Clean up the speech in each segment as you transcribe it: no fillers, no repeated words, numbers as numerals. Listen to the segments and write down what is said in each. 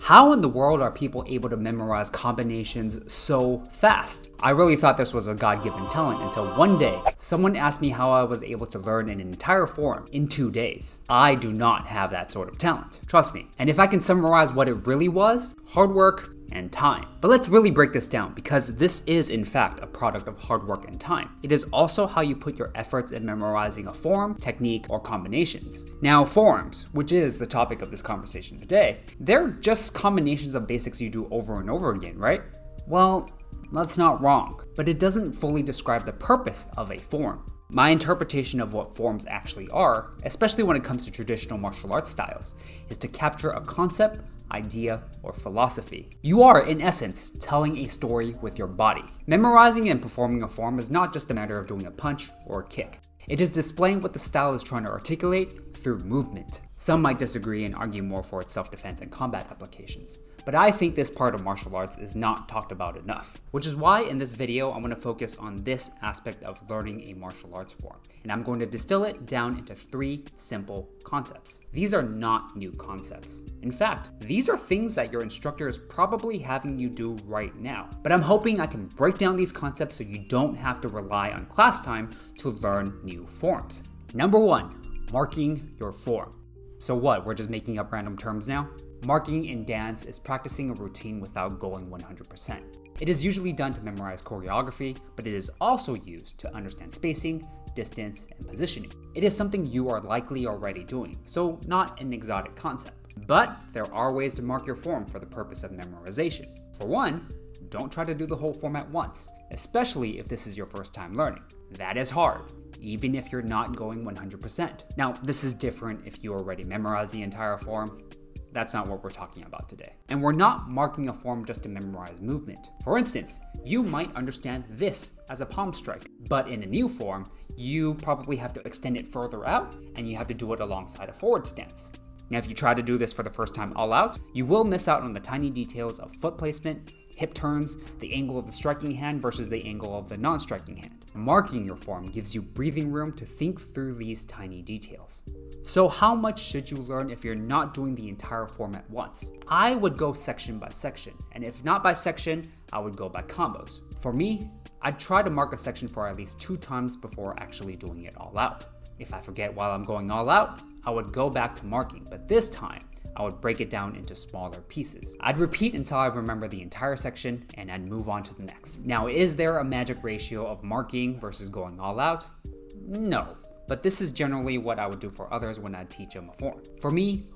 How in the world are people able to memorize combinations so fast? I really thought this was a God-given talent until one day, someone asked me how I was able to learn an entire form in 2 days. I do not have that sort of talent, trust me. And if I can summarize what it really was, hard work and time. But let's really break this down, because this is in fact a product of hard work and time. It is also how you put your efforts in memorizing a form, technique, or combinations. Now, forms, which is the topic of this conversation today, they're just combinations of basics you do over and over again, right? Well, that's not wrong, but it doesn't fully describe the purpose of a form. My interpretation of what forms actually are, especially when it comes to traditional martial arts styles, is to capture a concept, idea, or philosophy. You are, in essence, telling a story with your body. Memorizing and performing a form is not just a matter of doing a punch or a kick. It is displaying what the style is trying to articulate through movement. Some might disagree and argue more for its self-defense and combat applications, but I think this part of martial arts is not talked about enough. Which is why in this video, I'm going to focus on this aspect of learning a martial arts form. And I'm going to distill it down into 3 simple concepts. These are not new concepts. In fact, these are things that your instructor is probably having you do right now. But I'm hoping I can break down these concepts so you don't have to rely on class time to learn new forms. Number 1, marking your form. So what, we're just making up random terms now? Marking in dance is practicing a routine without going 100%. It is usually done to memorize choreography, but it is also used to understand spacing, distance, and positioning. It is something you are likely already doing, so not an exotic concept. But there are ways to mark your form for the purpose of memorization. For one, don't try to do the whole form at once, especially if this is your first time learning. That is hard, even if you're not going 100%. Now, this is different if you already memorized the entire form. That's not what we're talking about today. And we're not marking a form just to memorize movement. For instance, you might understand this as a palm strike, but in a new form, you probably have to extend it further out and you have to do it alongside a forward stance. Now, if you try to do this for the first time all out, you will miss out on the tiny details of foot placement, hip turns, the angle of the striking hand versus the angle of the non-striking hand. Marking your form gives you breathing room to think through these tiny details. So how much should you learn if you're not doing the entire form at once? I would go section by section, and if not by section, I would go by combos. For me, I'd try to mark a section for at least 2 times before actually doing it all out. If I forget while I'm going all out, I would go back to marking, but this time, I would break it down into smaller pieces. I'd repeat until I remember the entire section and I'd move on to the next. Now, is there a magic ratio of marking versus going all out? No, but this is generally what I would do for others when I teach them a form. For me,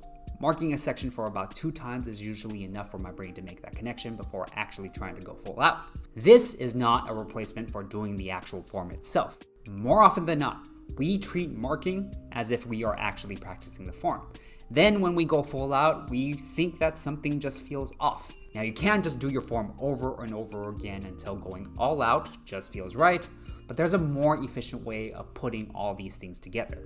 marking a section for about 2 times is usually enough for my brain to make that connection before actually trying to go full out. This is not a replacement for doing the actual form itself. More often than not, we treat marking as if we are actually practicing the form. Then when we go full out, we think that something just feels off. Now, you can't just do your form over and over again until going all out just feels right, but there's a more efficient way of putting all these things together.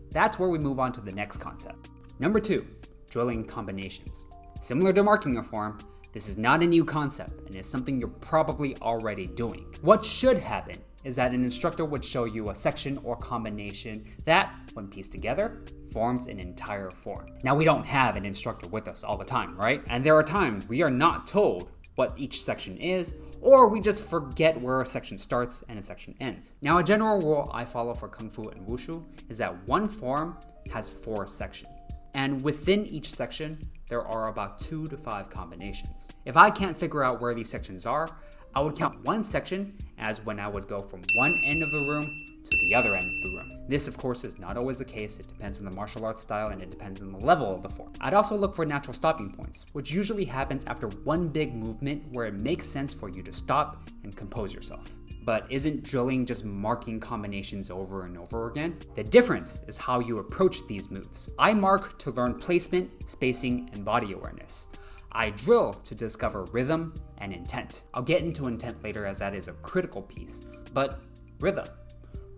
That's where we move on to the next concept. Number 2, drilling combinations. Similar to marking a form, this is not a new concept and is something you're probably already doing. What should happen is that an instructor would show you a section or combination that, when pieced together, forms an entire form. Now, we don't have an instructor with us all the time, right? And there are times we are not told what each section is, or we just forget where a section starts and a section ends. Now, a general rule I follow for Kung Fu and Wushu is that one form has 4 sections. And within each section, there are about 2 to 5 combinations. If I can't figure out where these sections are, I would count one section as when I would go from one end of the room to the other end of the room. This, of course, is not always the case. It depends on the martial arts style and it depends on the level of the form. I'd also look for natural stopping points, which usually happens after one big movement where it makes sense for you to stop and compose yourself. But isn't drilling just marking combinations over and over again? The difference is how you approach these moves. I mark to learn placement, spacing, and body awareness. I drill to discover rhythm and intent. I'll get into intent later as that is a critical piece, but rhythm.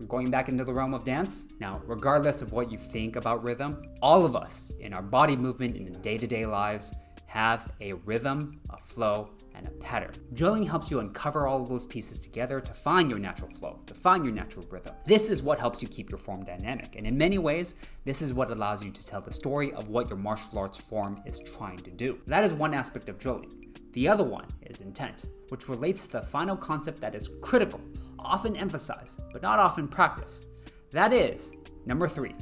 Going back into the realm of dance, now regardless of what you think about rhythm, all of us in our body movement in day-to-day lives have a rhythm, a flow, and a pattern. Drilling helps you uncover all of those pieces together to find your natural flow, to find your natural rhythm. This is what helps you keep your form dynamic, and in many ways, this is what allows you to tell the story of what your martial arts form is trying to do. That is one aspect of drilling. The other one is intent, which relates to the final concept that is critical, often emphasized, but not often practiced. That is, number 3,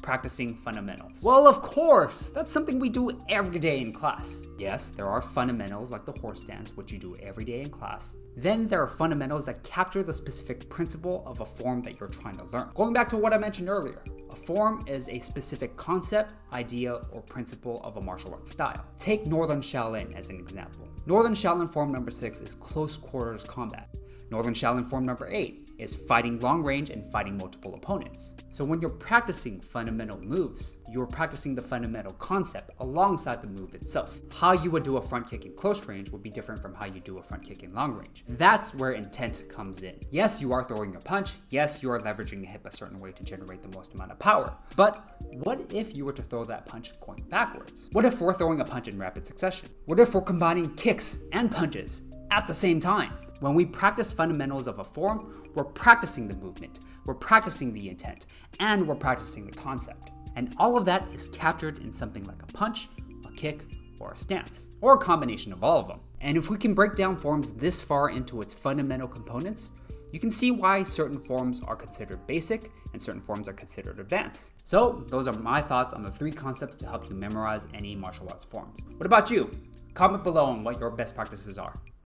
practicing fundamentals. Well, of course, that's something we do every day in class. Yes, there are fundamentals like the horse stance, which you do every day in class. Then there are fundamentals that capture the specific principle of a form that you're trying to learn. Going back to what I mentioned earlier, a form is a specific concept, idea, or principle of a martial arts style. Take Northern Shaolin as an example. Northern Shaolin form number 6 is close quarters combat. Northern Shaolin form number 8 is fighting long range and fighting multiple opponents. So when you're practicing fundamental moves, you're practicing the fundamental concept alongside the move itself. How you would do a front kick in close range would be different from how you do a front kick in long range. That's where intent comes in. Yes, you are throwing a punch. Yes, you are leveraging the hip a certain way to generate the most amount of power. But what if you were to throw that punch going backwards? What if we're throwing a punch in rapid succession? What if we're combining kicks and punches at the same time? When we practice fundamentals of a form, we're practicing the movement, we're practicing the intent, and we're practicing the concept. And all of that is captured in something like a punch, a kick, or a stance, or a combination of all of them. And if we can break down forms this far into its fundamental components, you can see why certain forms are considered basic and certain forms are considered advanced. So those are my thoughts on the 3 concepts to help you memorize any martial arts forms. What about you? Comment below on what your best practices are.